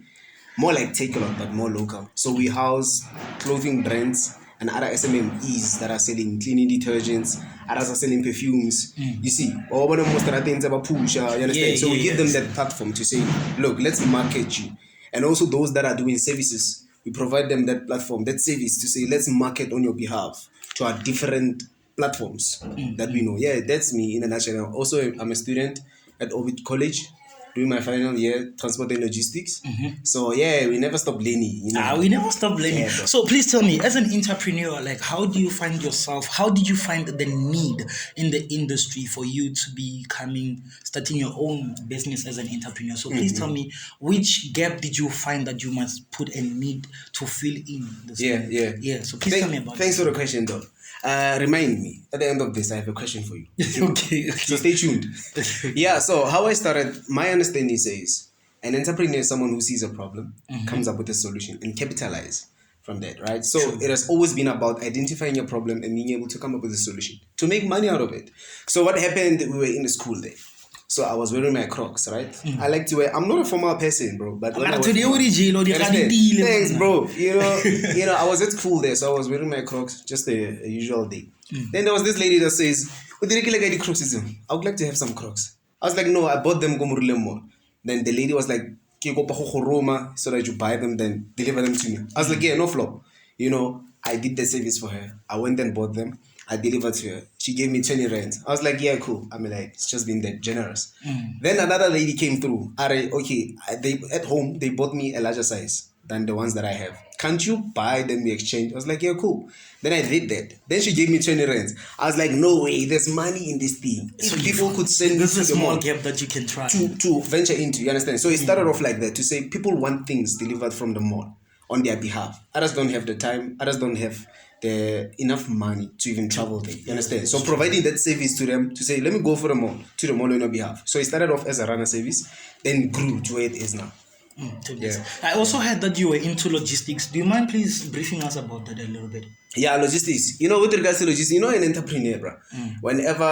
More like Take-A-Lot, but more local. So we house clothing brands and other SMMEs that are selling cleaning detergents, others are selling perfumes. You see, all of them most of the things about push, you understand? Yeah, so we yeah, give them that platform to say, look, let's market you. And also those that are doing services, we provide them that platform, that service to say, let's market on your behalf to our different platforms that we know. Yeah, that's me in a nutshell. Also, I'm a student at Ovid College. doing my final year, transport and logistics. So yeah, we never stop learning. You know? We never stop learning. Yeah, bro. So please tell me, as an entrepreneur, like how do you find yourself? How did you find the need in the industry for you to be starting your own business as an entrepreneur? So please tell me, which gap did you find that you must put a need to fill in? Yeah. So please tell me about Thanks for the question, though. Remind me at the end of this, I have a question for you. Okay. So stay tuned. Yeah, so how I started, my understanding says an entrepreneur is someone who sees a problem, comes up with a solution, and capitalize from that, right? So it has always been about identifying a problem and being able to come up with a solution to make money out of it. So what happened, we were in the school there. So I was wearing my Crocs, right? I like to wear, I'm not a formal person, bro, but when I was, thanks, bro. You know, I was at school there, so I was wearing my Crocs, just a usual day. Then there was this lady that says, I would like to have some Crocs. I was like, no, I bought them more. Then the lady was like, so that you buy them, then deliver them to me. I was like, yeah, no flop. You know, I did the service for her. I went and bought them. I delivered to her. She gave me 20 rands. I was like, yeah, cool. I mean, like, it's just been that generous. Then another lady came through. They at home, they bought me a larger size than the ones that I have. Can't you buy them, we exchange? I was like, yeah, cool. Then I did that. Then she gave me 20 rands. I was like, no way, there's money in this thing. So if people could send this to is a the small mall gap that you can try to venture into, you understand? So it started off like that, to say people want things delivered from the mall on their behalf. Others don't have the time, others don't have the enough money to even travel there, you understand? So providing that service to them, to say, let me go for the mall, to the mall on your behalf. So it started off as a runner service, then grew to where it is now. Yeah. I also heard that you were into logistics. Do you mind please briefing us about that a little bit? Yeah, logistics. You know, with regards to logistics, you know, an entrepreneur, bro. Whenever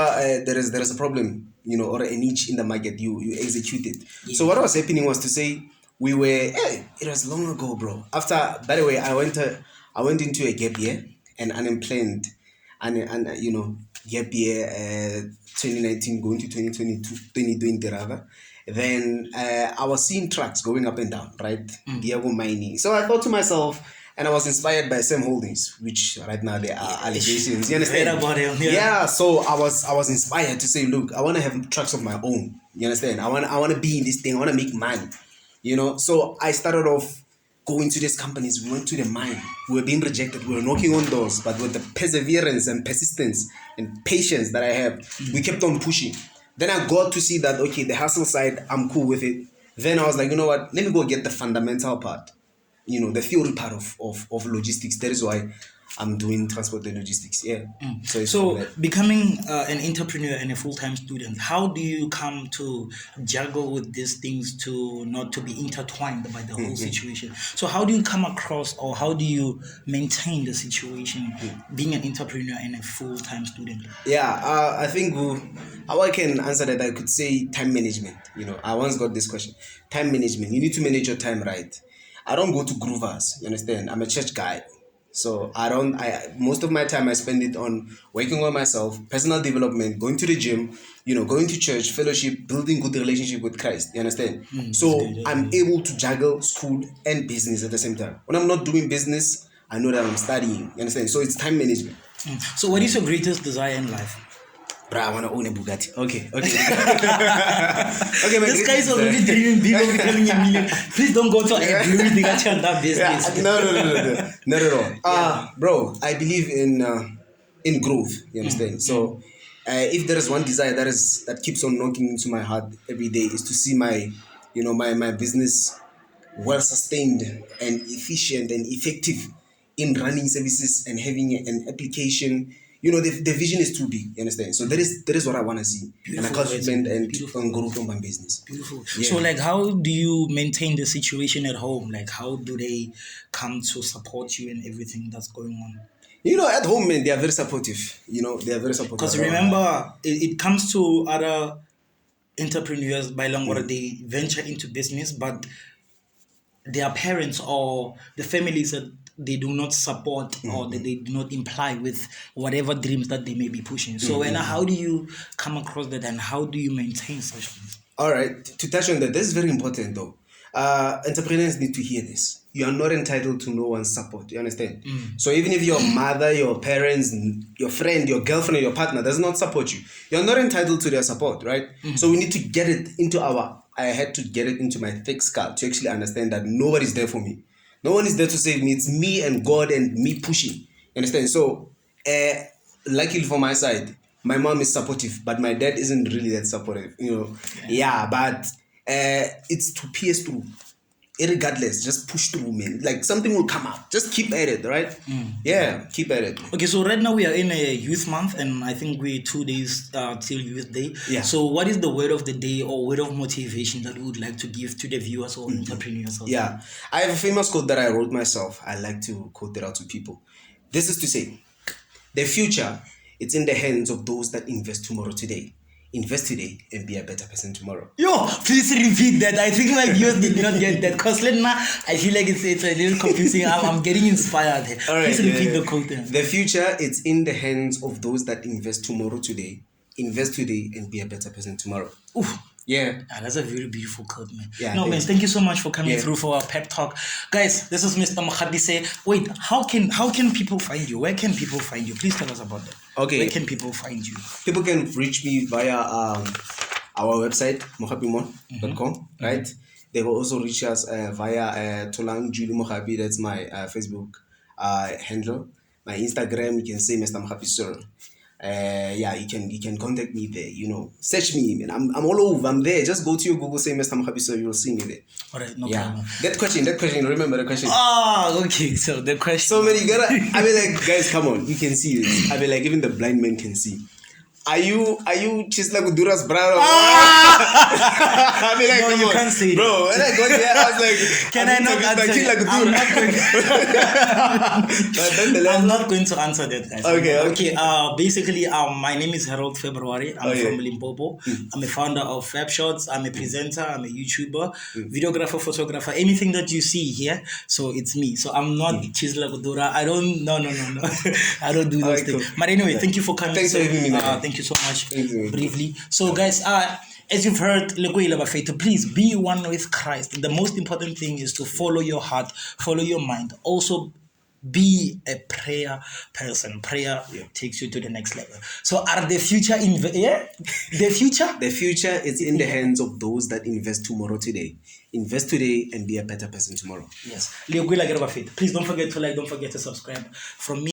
there is a problem, you know, or a niche in the market, you execute it. Yeah. So what was happening was to say, it was long ago, bro. After, by the way, I went into a gap year and unemployed, and you know, gap year 2019 going to 2020 rather. Then I was seeing trucks going up and down, right? Diago mining. So I thought to myself, and I was inspired by Sam Holdings, which right now there are allegations. You understand? About him, yeah. So I was inspired to say, look, I want to have trucks of my own. You understand? I want to be in this thing. I want to make money. You know. So I started off going to these companies. We went to the mine. We were being rejected. We were knocking on doors, but with the perseverance and persistence and patience that I have, we kept on pushing. Then I got to see that, okay, the hustle side, I'm cool with it. Then I was like, you know what, let me go get the fundamental part, you know, the theory part of logistics. That is why I'm doing transport and logistics. Yeah. So becoming an entrepreneur and a full-time student, how do you come to juggle with these things to not to be intertwined by the whole situation? So how do you come across, or how do you maintain the situation being an entrepreneur and a full-time student? Yeah, I think how I can answer that, I could say time management. You know, I once got this question. Time management. You need to manage your time right. I don't go to groovers, you understand? I'm a church guy. So most of my time I spend it on working on myself, personal development, going to the gym, you know, going to church, fellowship, building good relationship with Christ. You understand? So I'm able to juggle school and business at the same time. When I'm not doing business, I know that I'm studying. You understand? So it's time management. So what is your greatest desire in life? Bro, I want to own a Bugatti. Okay. Okay, this guy is already dreaming big of becoming a million. Please don't go to a Louis Bugatti and that business. No. Not at all. Bro, I believe in growth. You understand? So, if there is one desire that keeps on knocking into my heart every day, is to see my business well sustained and efficient and effective in running services and having an application. You know, the vision is too big, you understand? So that is what I want to see. Beautiful, and I can't spend and growth on my business. Beautiful. Yeah. So, like, how do you maintain the situation at home? Like, how do they come to support you in everything that's going on? You know, at home, man, they are very supportive. You know, they are very supportive. Because remember, it comes to other entrepreneurs by long where they venture into business, but their parents or the families that they do not support or that they do not imply with whatever dreams that they may be pushing. So, and how do you come across that, and how do you maintain such things? All right, to touch on that, this is very important though. Entrepreneurs need to hear this. You are not entitled to no one's support. You understand? So even if your mother, your parents, your friend, your girlfriend, or your partner does not support you, you're not entitled to their support, right? So we need to get it into our I had to get it into my thick skull to actually understand that nobody's there for me. No one is there to save me. It's me and God and me pushing. You understand? So, luckily for my side, my mom is supportive, but my dad isn't really that supportive. Yeah, but it's to pierce through. Irregardless, just push through, man. Like something will come up. Just keep at it, right? Yeah, keep at it. Okay, so right now we are in a youth month, and I think we're 2 days till Youth Day. Yeah. So what is the word of the day or word of motivation that you would like to give to the viewers or entrepreneurs? Yeah, I have a famous quote that I wrote myself. I like to quote it out to people. This is to say, the future, it's in the hands of those that invest tomorrow today. Invest today and be a better person tomorrow. Yo, please repeat that. I think my viewers did not get that. Because I feel like it's a little confusing. I'm getting inspired. All right, please repeat the quote. The future, it's in the hands of those that invest tomorrow today. Invest today and be a better person tomorrow. Oof. Yeah. That's a very beautiful quote, man. Yeah, no, man, thanks. thank you so much for coming through for our pep talk. Guys, this is Mr. MOKGAPI say, wait, how can people find you? Where can people find you? Please tell us about that. Okay. Where can people find you? People can reach me via our website, mohgopimon.com, right? They will also reach us via Tolang Julie MOKGAPI. That's my Facebook handle. My Instagram, you can say Mr. MOKGAPI Sir. You can contact me there. Search me, man. I'm all over. I'm there. Just go to your Google, say Mr. MOKGAPI Sir. You'll see me there. All right, no problem. That question. Remember the question? Okay. So the question. So many. I mean, like, guys, come on. You can see this. I mean, like, even the blind man can see. Are you Chisla Gudura's brother? I mean, like, No, come you on. can't say it. Bro, when I got there, I was like, Can I not answer? I'm not going to answer that, guys. Okay. Basically, my name is Harold February. I'm from Limpopo. I'm a founder of Febshots. I'm a presenter. I'm a YouTuber, videographer, photographer. Anything that you see here, so it's me. So I'm not Chisla Gudura. I don't. No. I don't do those things. But anyway, thank you for coming. Thanks for having me, man. Thank you so much. Briefly. So, guys, as you've heard, please be one with Christ. The most important thing is to follow your heart, follow your mind. Also, be a prayer person. Prayer takes you to the next level. So, are the future the future? The future is in the hands of those that invest tomorrow today. Invest today and be a better person tomorrow. Yes. Please don't forget to like, don't forget to subscribe. From me.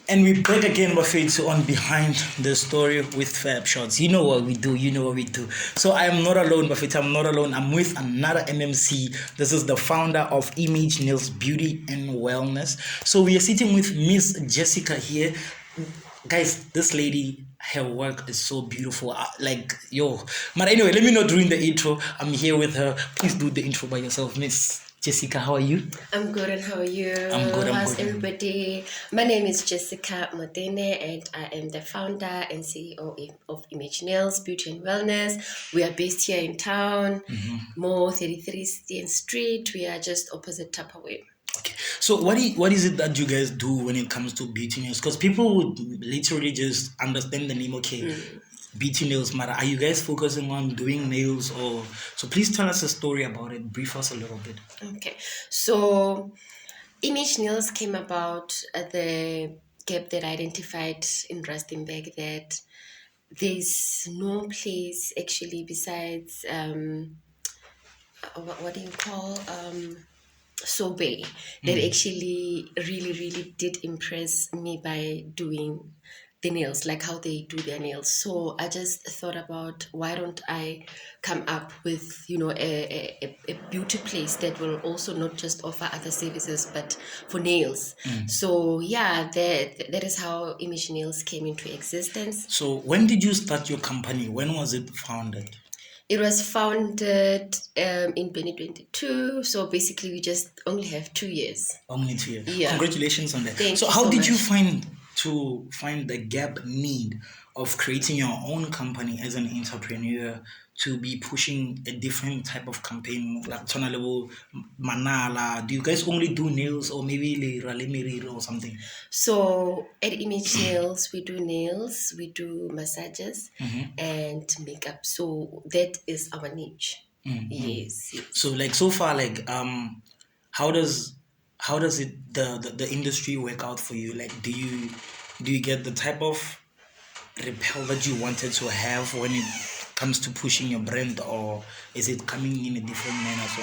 And we're back again, Buffett, on Behind the Story with Febshots. You know what we do. So I am not alone, Buffett. I'm not alone. I'm with another MMC. This is the founder of Image Nails Beauty and Wellness. So we are sitting with Miss Jessica here. Guys, this lady, her work is so beautiful. But anyway, let me not ruin the intro. I'm here with her. Please do the intro by yourself, Miss Jessica. How are you? I'm good, and how are you? I'm good. How's everybody? My name is Jessica Modene, and I am the founder and CEO of Image Nails Beauty and Wellness. We are based here in town, Mo 33 Steen Street. We are just opposite Tupperware. Okay, so what is it that you guys do when it comes to beauty nails? Because people would literally just understand the name, beauty nails matter. Are you guys focusing on doing nails, or so? Please tell us a story about it. Brief us a little bit. Okay, so Image Nails came about at the gap that I identified in Rustenburg, that there's no place actually besides what do you call Sobe that actually really did impress me by doing the nails, like how they do their nails. So I just thought about, why don't I come up with a beauty place that will also not just offer other services but for nails. So that is how Image Nails came into existence. So when did you start your company? When was it founded? It was founded in 2022. So basically, we just only have 2 years. Only 2 years. Yeah. Congratulations on that. Thank so you how so did much. you find the gap need of creating your own company as an entrepreneur to be pushing a different type of campaign, like Tona level Manala? Do you guys only do nails, or maybe or something? So at Image Nails, we do massages and makeup. So that is our niche. Yes. So so far, how does the industry work out for you? Like, do you get the type of repel that you wanted to have when it comes to pushing your brand, or is it coming in a different manner? So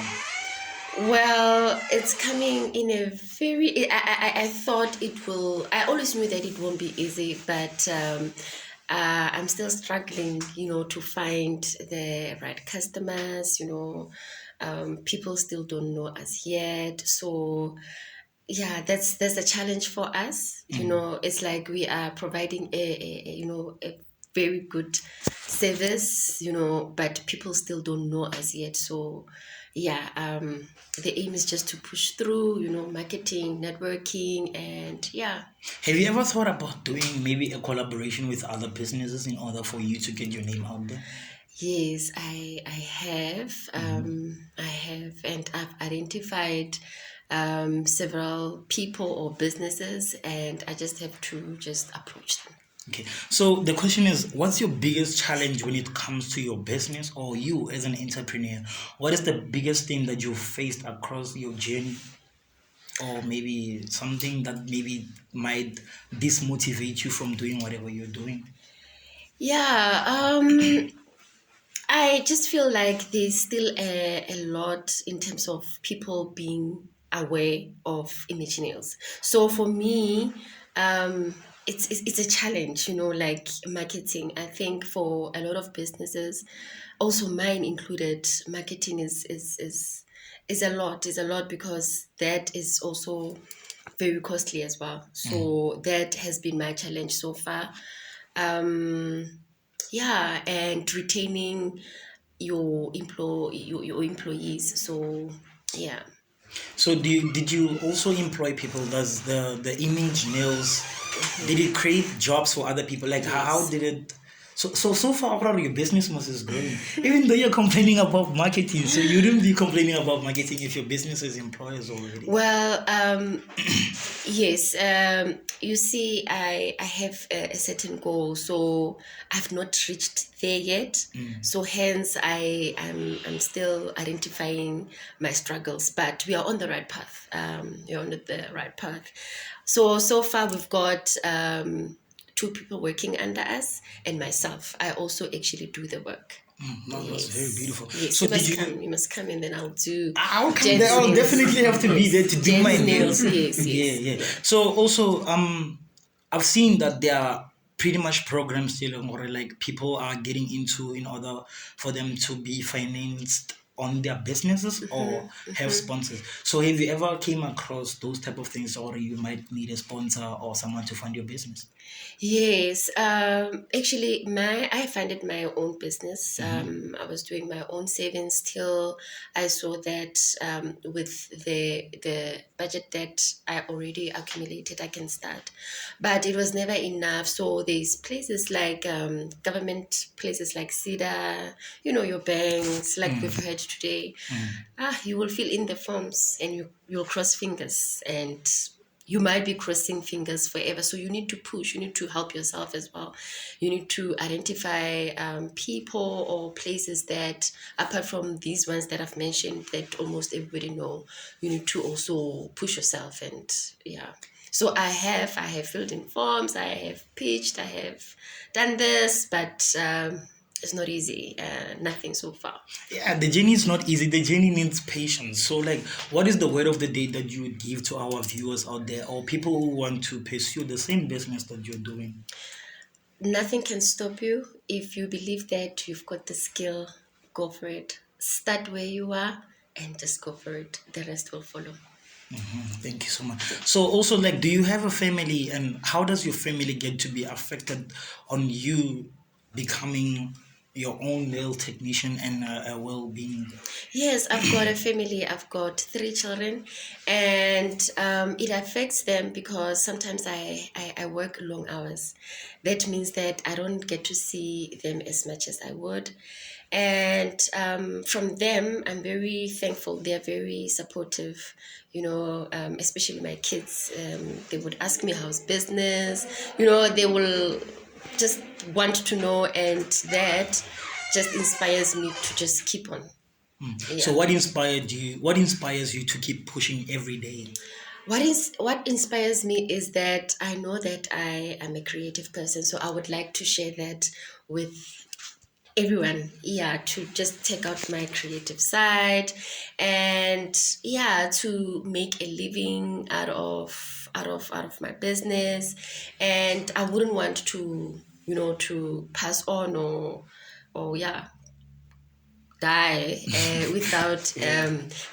Well, it's coming in a very. I thought it will. I always knew that it won't be easy, but I'm still struggling, to find the right customers. People still don't know us yet. So, yeah, that's a challenge for us. It's like we are providing a very good service, but people still don't know us yet. So, yeah, the aim is just to push through, marketing, networking, and yeah. have you ever thought about doing maybe a collaboration with other businesses in order for you to get your name out there? Yes, I have. I have, and I've identified several people or businesses, and I just have to just approach them. Okay, so the question is, what's your biggest challenge when it comes to your business, or you as an entrepreneur? What is the biggest thing that you've faced across your journey, or maybe something that maybe might dismotivate you from doing whatever you're doing? Yeah, I just feel like there's still a lot in terms of people being aware of image nails. So for me, it's a challenge, like marketing. I think for a lot of businesses, also mine included, marketing is a lot because that is also very costly as well. So that has been my challenge so far. Yeah, and retaining your employees. So yeah. So did you also employ people? Does the image nails, did it create jobs for other people? Like how Yes. did it? So far, probably your business must is growing. Even though you're complaining about marketing, so you wouldn't be complaining about marketing if your business is employers already. Well, yes. You see, I have a certain goal, so I've not reached there yet. So hence, I'm still identifying my struggles, but we are on the right path. We're on the right path. So far, we've got 2 people working under us and myself. I also actually do the work. No, that's very beautiful. Yes, So you must come and then I'll do. I'll come Jen's there. I'll nails. definitely have to be Yes. there to do Jen's my nails. nails. Yes, yes. Yeah. So also, I've seen that there are pretty much programs still, or like people are getting into in order for them to be financed on their businesses or have sponsors. So have you ever came across those type of things, or you might need a sponsor or someone to fund your business? Yes, actually, I funded my own business. I was doing my own savings till I saw that with the budget that I already accumulated, I can start. But it was never enough. So there's places like government places like SEDA, your banks, like we've heard today. You will fill in the forms and you'll cross fingers, and you might be crossing fingers forever. So you need to push, you need to help yourself as well. You need to identify people or places that, apart from these ones that I've mentioned that almost everybody know, you need to also push yourself. And yeah, so I have filled in forms, I have pitched, I have done this, but it's not easy. Nothing so far. Yeah, the journey is not easy. The journey needs patience. So, like, what is the word of the day that you would give to our viewers out there, or people who want to pursue the same business that you're doing? Nothing can stop you. If you believe that you've got the skill, go for it. Start where you are and just go for it. The rest will follow. Thank you so much. So also, like, do you have a family, and how does your family get to be affected on you becoming your own nail technician and a well-being? Yes, I've got a family. I've got 3 children, and it affects them because sometimes I work long hours. That means that I don't get to see them as much as I would. And from them, I'm very thankful. They're very supportive, especially my kids. They would ask me how's business, they will just want to know, and that just inspires me to just keep on. Yeah. So what inspires you to keep pushing every day? What inspires me is that I know that I am a creative person, so I would like to share that with everyone, yeah, to just check out my creative side, and yeah, to make a living out of my business. And I wouldn't want to, to pass on or yeah, die without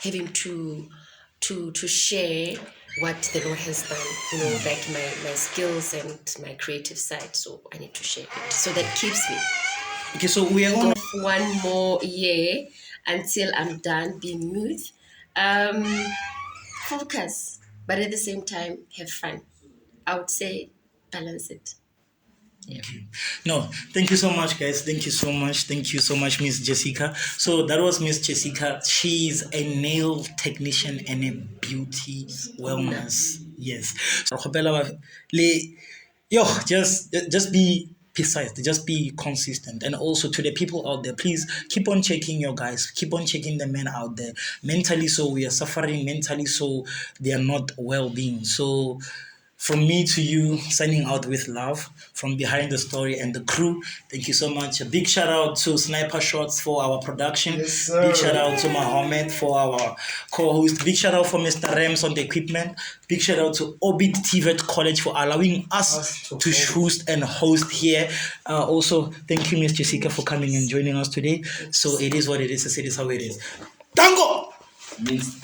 having to share what the Lord has done, like my skills and my creative side. So I need to share it. So that keeps me. Okay, so we are Go going for one more year until I'm done being youth. Focus, but at the same time, have fun. I would say balance it. Yeah. No, thank you so much, guys. Thank you so much. Thank you so much, Miss Jessica. So that was Miss Jessica. She's a nail technician and a beauty wellness. Yes. So, just be precise, just be consistent. And also to the people out there, please keep on checking your guys, keep on checking the men out there. Mentally, so we are suffering, mentally, so they are not well-being. So from me to you, signing out with love from behind the story and the crew. Thank you so much. A big shout out to Sniper Shots for our production. Yes, sir. Big shout out to MAHHOMED for our co-host. Big shout out for Mr. Rams on the equipment. Big shout out to Orbit TVET College for allowing us to host and host here. Also, thank you, Miss Jessica, for coming and joining us today. So it is what it is. I say this how it is. Tango! Means